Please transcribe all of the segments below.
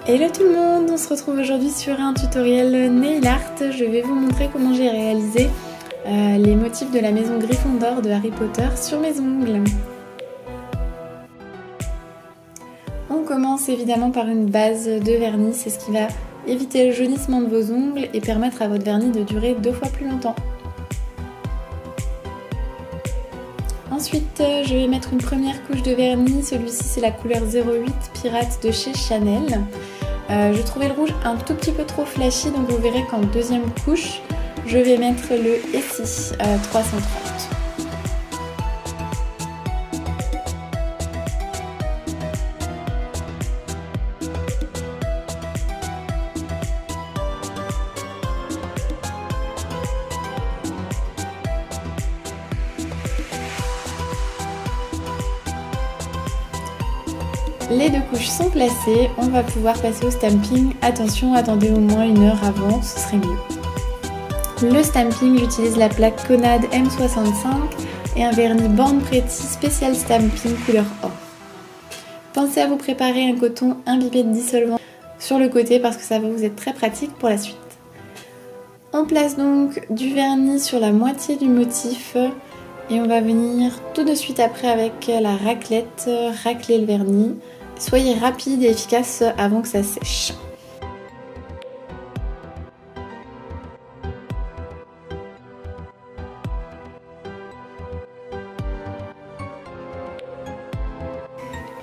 Hello tout le monde, on se retrouve aujourd'hui sur un tutoriel nail art. Je vais vous montrer comment j'ai réalisé les motifs de la maison Gryffondor de Harry Potter sur mes ongles. On commence évidemment par une base de vernis, c'est ce qui va éviter le jaunissement de vos ongles et permettre à votre vernis de durer 2 fois plus longtemps. Ensuite, je vais mettre une première couche de vernis, celui-ci c'est la couleur 08 Pirate de chez Chanel. Je trouvais le rouge un tout petit peu trop flashy, donc vous verrez qu'en deuxième couche, je vais mettre le Essie 330. Les 2 couches sont placées, on va pouvoir passer au stamping. Attention, attendez au moins 1 heure avant, ce serait mieux. Le stamping, j'utilise la plaque Conad M65 et un vernis Born Pretty spécial stamping couleur or. Pensez à vous préparer un coton imbibé de dissolvant sur le côté parce que ça va vous être très pratique pour la suite. On place donc du vernis sur la moitié du motif et on va venir tout de suite après avec la raclette racler le vernis. Soyez rapide et efficace avant que ça sèche.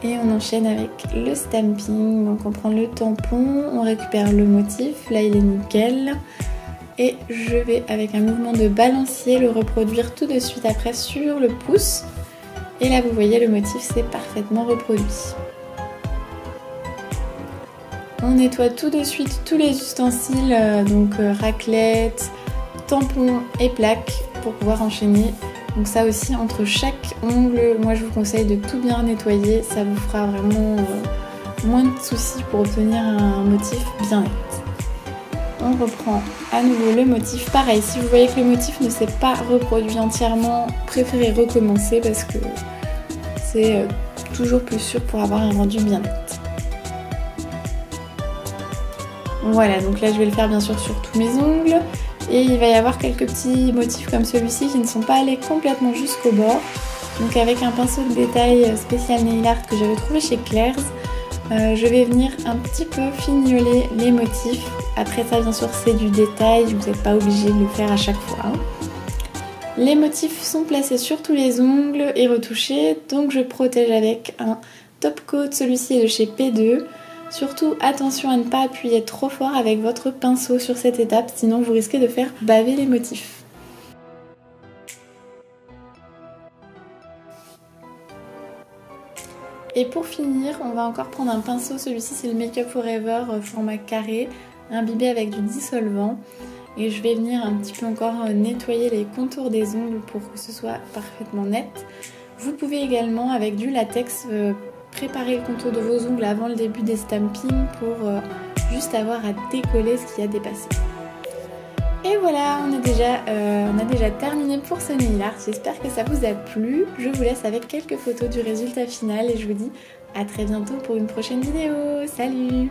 Et on enchaîne avec le stamping. Donc on prend le tampon, on récupère le motif, là il est nickel. Et je vais avec un mouvement de balancier le reproduire tout de suite après sur le pouce. Et là vous voyez le motif s'est parfaitement reproduit. On nettoie tout de suite tous les ustensiles, donc raclette, tampon et plaque pour pouvoir enchaîner. Donc ça aussi entre chaque ongle, moi je vous conseille de tout bien nettoyer, ça vous fera vraiment moins de soucis pour obtenir un motif bien net. On reprend à nouveau le motif. Pareil, si vous voyez que le motif ne s'est pas reproduit entièrement, préférez recommencer parce que c'est toujours plus sûr pour avoir un rendu bien net. Voilà, donc là je vais le faire bien sûr sur tous mes ongles. Et il va y avoir quelques petits motifs comme celui-ci qui ne sont pas allés complètement jusqu'au bord. Donc avec un pinceau de détail spécial nail art que j'avais trouvé chez Claire's, je vais venir un petit peu fignoler les motifs. Après ça bien sûr c'est du détail, vous n'êtes pas obligé de le faire à chaque fois. Les motifs sont placés sur tous les ongles et retouchés, donc je protège avec un top coat, celui-ci est de chez P2. Surtout attention à ne pas appuyer trop fort avec votre pinceau sur cette étape, sinon vous risquez de faire baver les motifs. Et pour finir, on va encore prendre un pinceau, celui-ci c'est le Make Up Forever format carré, imbibé avec du dissolvant. Et je vais venir un petit peu encore nettoyer les contours des ongles pour que ce soit parfaitement net. Vous pouvez également avec du latex préparer le contour de vos ongles avant le début des stampings pour juste avoir à décoller ce qui a dépassé. Et voilà, on a déjà terminé pour ce nail art. J'espère que ça vous a plu. Je vous laisse avec quelques photos du résultat final et je vous dis à très bientôt pour une prochaine vidéo. Salut!